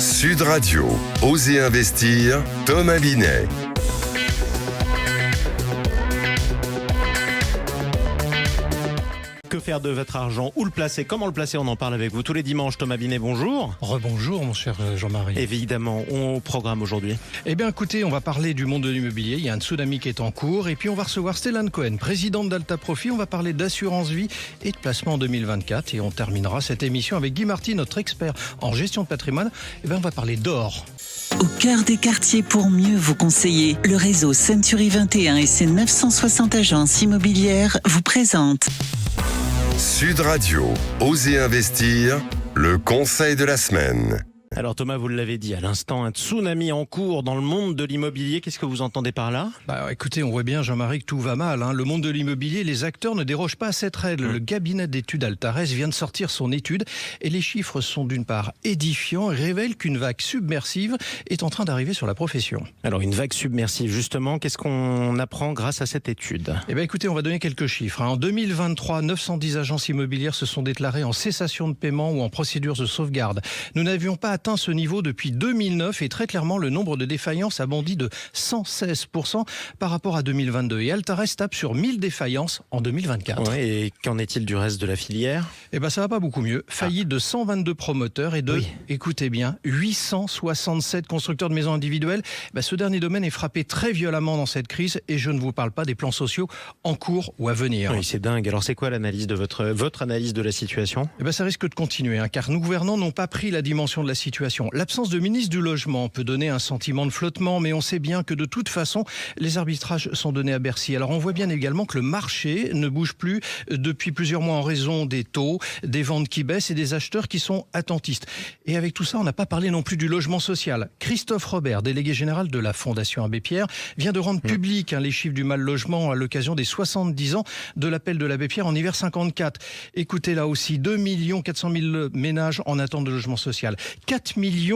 Sud Radio, Osez investir, Thomas Binet. Que faire de votre argent? Où le placer? Comment le placer? On en parle avec vous tous les dimanches. Thomas Binet, bonjour. Rebonjour mon cher Jean-Marie. Évidemment, on programme aujourd'hui. Eh bien écoutez, on va parler du monde de l'immobilier. Il y a un tsunami qui est en cours. Et puis on va recevoir Stellan Cohen, présidente d'Alta Profit. On va parler d'assurance vie et de placement en 2024. Et on terminera cette émission avec Guy Marty, notre expert en gestion de patrimoine. Eh bien on va parler d'or. Au cœur des quartiers pour mieux vous conseiller, le réseau Century 21 et ses 960 agences immobilières vous présentent Sud Radio, Osez investir, le conseil de la semaine. Alors Thomas, vous l'avez dit à l'instant, un tsunami en cours dans le monde de l'immobilier. Qu'est-ce que vous entendez par là? Écoutez, on voit bien Jean-Marie que tout va mal. Le monde de l'immobilier, les acteurs ne dérogent pas à cette règle. Le cabinet d'études Altares vient de sortir son étude et les chiffres sont d'une part édifiants et révèlent qu'une vague submersive est en train d'arriver sur la profession. Alors une vague submersive justement, qu'est-ce qu'on apprend grâce à cette étude? Eh bien écoutez, on va donner quelques chiffres. En 2023, 910 agences immobilières se sont déclarées en cessation de paiement ou en procédure de sauvegarde. Nous n'avions pas atteint ce niveau depuis 2009 et très clairement le nombre de défaillances a bondi de 116% par rapport à 2022 et Altares tape sur 1000 défaillances en 2024. Ouais, et qu'en est-il du reste de la filière? Eh bien ça va pas beaucoup mieux. Faillite de 122 promoteurs et de, écoutez bien, 867 constructeurs de maisons individuelles. Ce dernier domaine est frappé très violemment dans cette crise et je ne vous parle pas des plans sociaux en cours ou à venir. Oui, c'est dingue. Alors c'est quoi l'analyse de votre analyse de la situation? Eh bien ça risque de continuer car nos gouvernants n'ont pas pris la dimension de la situation. L'absence de ministre du Logement peut donner un sentiment de flottement, mais on sait bien que de toute façon, les arbitrages sont donnés à Bercy. Alors on voit bien également que le marché ne bouge plus depuis plusieurs mois en raison des taux, des ventes qui baissent et des acheteurs qui sont attentistes. Et avec tout ça, on n'a pas parlé non plus du logement social. Christophe Robert, délégué général de la Fondation Abbé Pierre, vient de rendre public les chiffres du mal logement à l'occasion des 70 ans de l'appel de l'Abbé Pierre en hiver 54. Écoutez là aussi, 2 400 000 ménages en attente de logement social. 4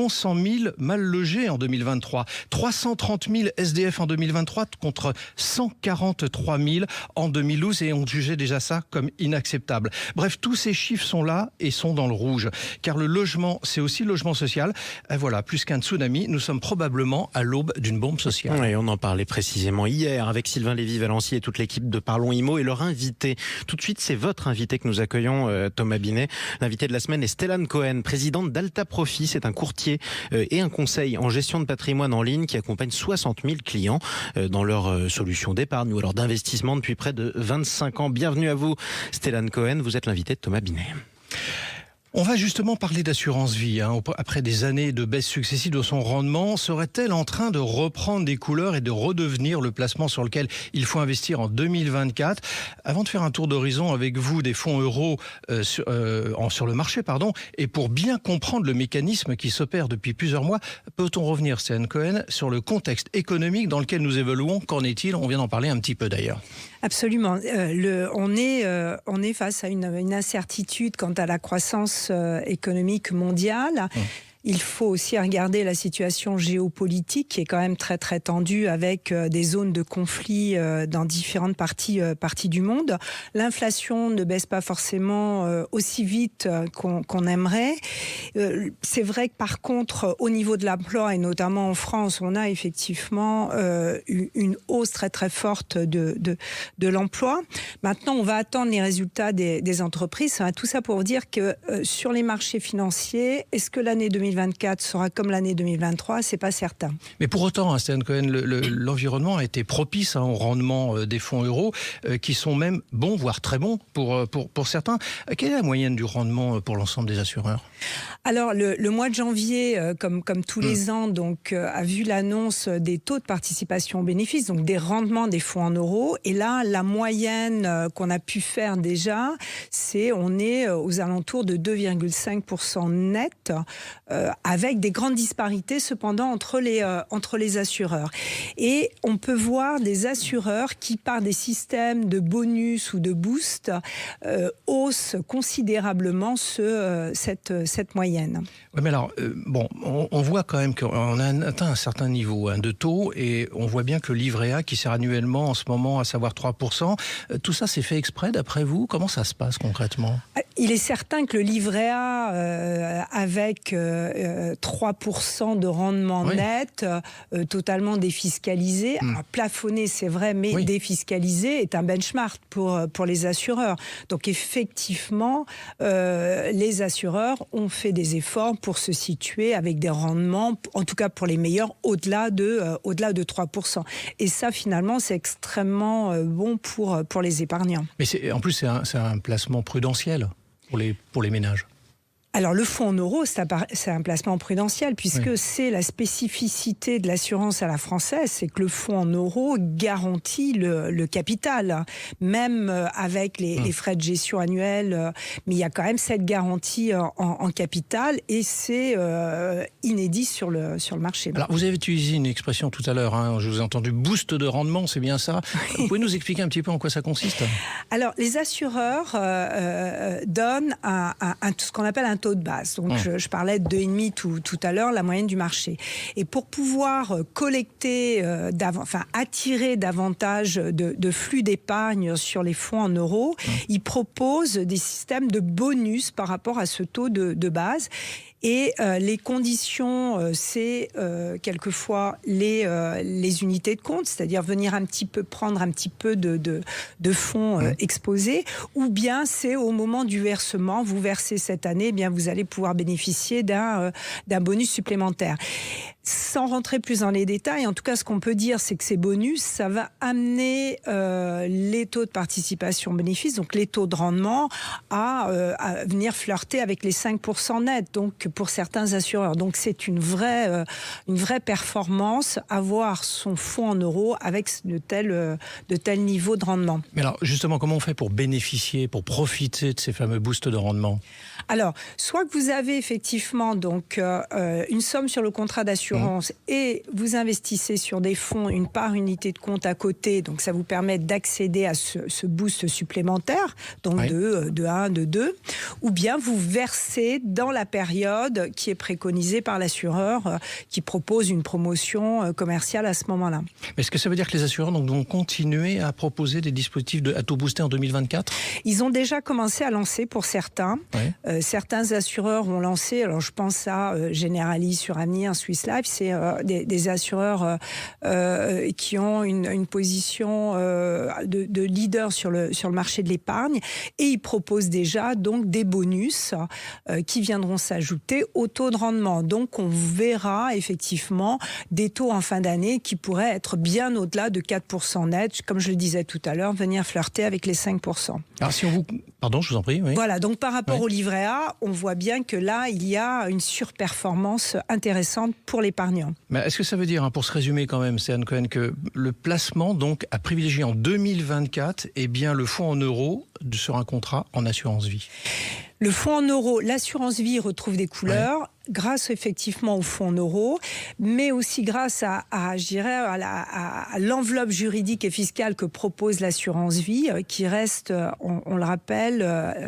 100 000 mal logés en 2023, 330 000 SDF en 2023 contre 143 000 en 2012 et on jugeait déjà ça comme inacceptable. Bref, tous ces chiffres sont là et sont dans le rouge, car le logement, c'est aussi le logement social. Et voilà, plus qu'un tsunami, nous sommes probablement à l'aube d'une bombe sociale. Oui, on en parlait précisément hier avec Sylvain Lévy-Valency et toute l'équipe de Parlons Immo et leur invité. Tout de suite, c'est votre invité que nous accueillons, Thomas Binet. L'invité de la semaine est Stellan Cohen, présidente d'Alta Profit. C'est un courtier et un conseil en gestion de patrimoine en ligne qui accompagne 60 000 clients dans leur solution d'épargne ou alors d'investissement depuis près de 25 ans. Bienvenue à vous, Stellan Cohen. Vous êtes l'invité de Thomas Binet. On va justement parler d'assurance vie. Après des années de baisse successive de son rendement, serait-elle en train de reprendre des couleurs et de redevenir le placement sur lequel il faut investir en 2024? Avant de faire un tour d'horizon avec vous des fonds euros sur le marché, et pour bien comprendre le mécanisme qui s'opère depuis plusieurs mois, peut-on revenir, Stellan Cohen, sur le contexte économique dans lequel nous évoluons? Qu'en est-il? On vient d'en parler un petit peu d'ailleurs. Absolument. On est face à une incertitude quant à la croissance économique mondiale. Il faut aussi regarder la situation géopolitique qui est quand même très très tendue avec des zones de conflit dans différentes parties du monde. L'inflation ne baisse pas forcément aussi vite qu'on aimerait. C'est vrai que par contre, au niveau de l'emploi et notamment en France, on a effectivement une hausse très très forte de l'emploi. Maintenant, on va attendre les résultats des entreprises. Tout ça pour dire que sur les marchés financiers, est-ce que l'année 2024 sera comme l'année 2023, c'est pas certain. Mais pour autant, Stellan Cohen, l'environnement a été propice au rendement des fonds euros, qui sont même bons, voire très bons pour certains. Quelle est la moyenne du rendement pour l'ensemble des assureurs? Alors, le mois de janvier, comme tous les ans, a vu l'annonce des taux de participation aux bénéfices, donc des rendements des fonds en euros. Et là, la moyenne qu'on a pu faire déjà, on est aux alentours de 2,5% net, avec des grandes disparités cependant entre les assureurs. Et on peut voir des assureurs qui, par des systèmes de bonus ou de boost, haussent considérablement cette moyenne. Oui, mais alors, on voit quand même qu'on a atteint un certain niveau de taux et on voit bien que le livret A qui sert annuellement en ce moment, à savoir 3%, tout ça c'est fait exprès d'après vous? Comment ça se passe concrètement? Il est certain que le livret A, avec 3% de rendement net, totalement défiscalisé. Alors, plafonné, c'est vrai, mais défiscalisé est un benchmark pour les assureurs. Donc effectivement, les assureurs ont fait des efforts pour se situer avec des rendements, en tout cas pour les meilleurs, au-delà de 3%. Et ça, finalement, c'est extrêmement bon pour les épargnants. Mais en plus, c'est un placement prudentiel pour les ménages. Alors le fonds en euros, c'est un placement prudentiel puisque c'est la spécificité de l'assurance à la française, c'est que le fonds en euros garantit le capital, même avec les frais de gestion annuels, mais il y a quand même cette garantie en capital et c'est inédit sur le marché. Alors vous avez utilisé une expression tout à l'heure, je vous ai entendu boost de rendement, c'est bien ça. Vous pouvez nous expliquer un petit peu en quoi ça consiste ? Alors les assureurs donnent ce qu'on appelle un taux de base. Donc je parlais de 2,5 tout à l'heure, la moyenne du marché. Et pour pouvoir collecter, attirer davantage de flux d'épargne sur les fonds en euros, ils proposent des systèmes de bonus par rapport à ce taux de base. Et les conditions, c'est quelquefois les unités de compte, c'est-à-dire venir prendre un petit peu de fonds exposés, ou bien c'est au moment du versement, vous versez cette année, eh bien vous allez pouvoir bénéficier d'un bonus supplémentaire. Sans rentrer plus dans les détails, en tout cas, ce qu'on peut dire, c'est que ces bonus, ça va amener les taux de participation bénéfice, donc les taux de rendement, à venir flirter avec les 5% net, donc pour certains assureurs. Donc c'est une vraie performance, avoir son fonds en euros avec de tels niveaux de rendement. Mais alors, justement, comment on fait pour bénéficier, pour profiter de ces fameux boosts de rendement ? Alors, soit que vous avez effectivement donc, une somme sur le contrat d'assurance et vous investissez sur des fonds, une part unité de compte à côté, donc ça vous permet d'accéder à ce boost supplémentaire, donc de 1, de 2, ou bien vous versez dans la période qui est préconisée par l'assureur qui propose une promotion commerciale à ce moment-là. Mais est-ce que ça veut dire que les assureurs vont continuer à proposer des dispositifs à taux boosté en 2024 ? Ils ont déjà commencé à lancer pour certains. Certains assureurs ont lancé, alors je pense à Generali, Suramni, Swiss Life, c'est des assureurs qui ont une position de leader sur le marché de l'épargne et ils proposent déjà donc des bonus qui viendront s'ajouter au taux de rendement. Donc on verra effectivement des taux en fin d'année qui pourraient être bien au-delà de 4% net, comme je le disais tout à l'heure, venir flirter avec les 5%. Alors si on vous... Pardon, je vous en prie. Oui. Voilà, donc par rapport au livret A, on voit bien que là, il y a une surperformance intéressante pour l'épargnant. Mais est-ce que ça veut dire, pour se résumer quand même, Stéphane Cohen, que le placement donc à privilégier en 2024 est bien le fonds en euros sur un contrat en assurance vie ? Le fonds en euros, l'assurance vie retrouve des couleurs grâce effectivement au fonds en euros, mais aussi grâce à l'enveloppe juridique et fiscale que propose l'assurance vie, qui reste, on le rappelle,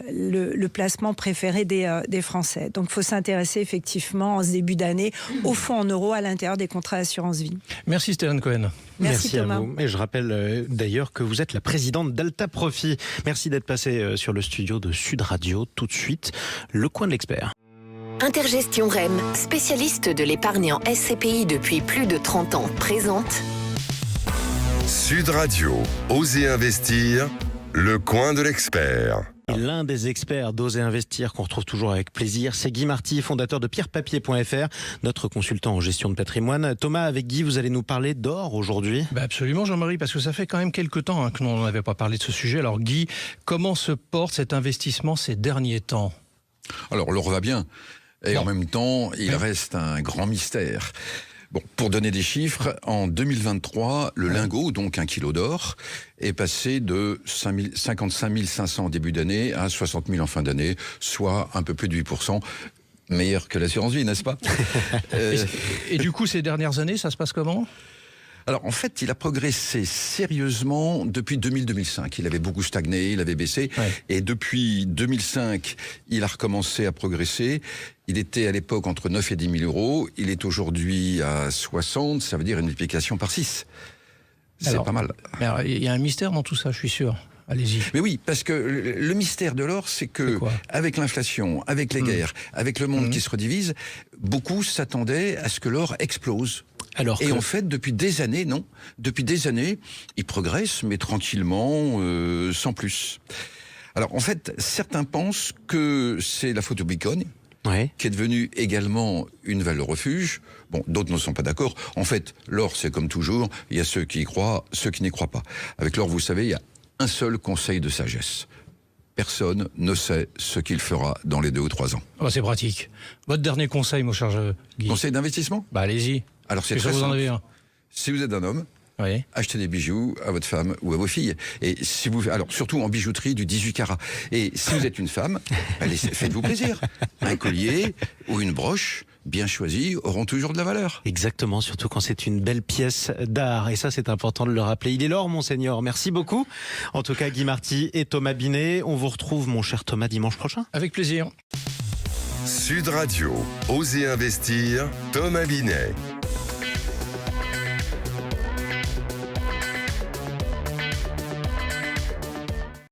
le placement préféré des Français. Donc il faut s'intéresser effectivement en ce début d'année au fonds en euros à l'intérieur des contrats d'assurance vie. Merci Stéphane Cohen. Merci Thomas. À vous. Et je rappelle d'ailleurs que vous êtes la présidente d'Alta Profit. Merci d'être passé sur le studio de Sud Radio. Tout de suite, le coin de l'expert. Intergestion REM, spécialiste de l'épargne en SCPI depuis plus de 30 ans, présente Sud Radio, Osez investir, le coin de l'expert. L'un des experts d'Oser Investir qu'on retrouve toujours avec plaisir, c'est Guy Marty, fondateur de pierrepapier.fr, notre consultant en gestion de patrimoine. Thomas, avec Guy, vous allez nous parler d'or aujourd'hui ? Absolument Jean-Marie, parce que ça fait quand même quelques temps que l'on n'avait pas parlé de ce sujet. Alors Guy, comment se porte cet investissement ces derniers temps ? Alors l'or va bien, et en même temps, il reste un grand mystère. Bon, pour donner des chiffres, en 2023, le lingot, donc 1 kilo d'or, est passé de 55 500 en début d'année à 60 000 en fin d'année, soit un peu plus de 8%. Meilleur que l'assurance vie, n'est-ce pas ? Et du coup, ces dernières années, ça se passe comment ? Alors, en fait, il a progressé sérieusement depuis 2000-2005. Il avait beaucoup stagné, il avait baissé. Et depuis 2005, il a recommencé à progresser. Il était à l'époque entre 9 et 10 000 euros. Il est aujourd'hui à 60. Ça veut dire une multiplication par 6. C'est pas mal. Alors, il y a un mystère dans tout ça, je suis sûr. Allez-y. Mais oui, parce que le mystère de l'or, c'est que avec l'inflation, avec les guerres, avec le monde qui se redivise, beaucoup s'attendaient à ce que l'or explose. Et en fait, depuis des années, il progresse, mais tranquillement, sans plus. Alors en fait, certains pensent que c'est la faute au Bitcoin, qui est devenu également une valeur refuge. Bon, d'autres ne sont pas d'accord. En fait, l'or, c'est comme toujours, il y a ceux qui y croient, ceux qui n'y croient pas. Avec l'or, vous savez, il y a un seul conseil de sagesse. Personne ne sait ce qu'il fera dans les 2 ou 3 ans. Oh, c'est pratique. Votre dernier conseil, mon cher Guy. Conseil d'investissement ? Allez-y. Alors c'est très vous en simple. avez un. Si vous êtes un homme, achetez des bijoux à votre femme ou à vos filles. Et si vous, alors surtout en bijouterie du 18 carats. Et si vous êtes une femme, faites-vous plaisir. Un collier ou une broche bien choisis auront toujours de la valeur. Exactement, surtout quand c'est une belle pièce d'art. Et ça, c'est important de le rappeler. Il est l'or, monseigneur. Merci beaucoup. En tout cas, Guy Marty et Thomas Binet. On vous retrouve, mon cher Thomas, dimanche prochain. Avec plaisir. Sud Radio, Osez investir, Thomas Binet.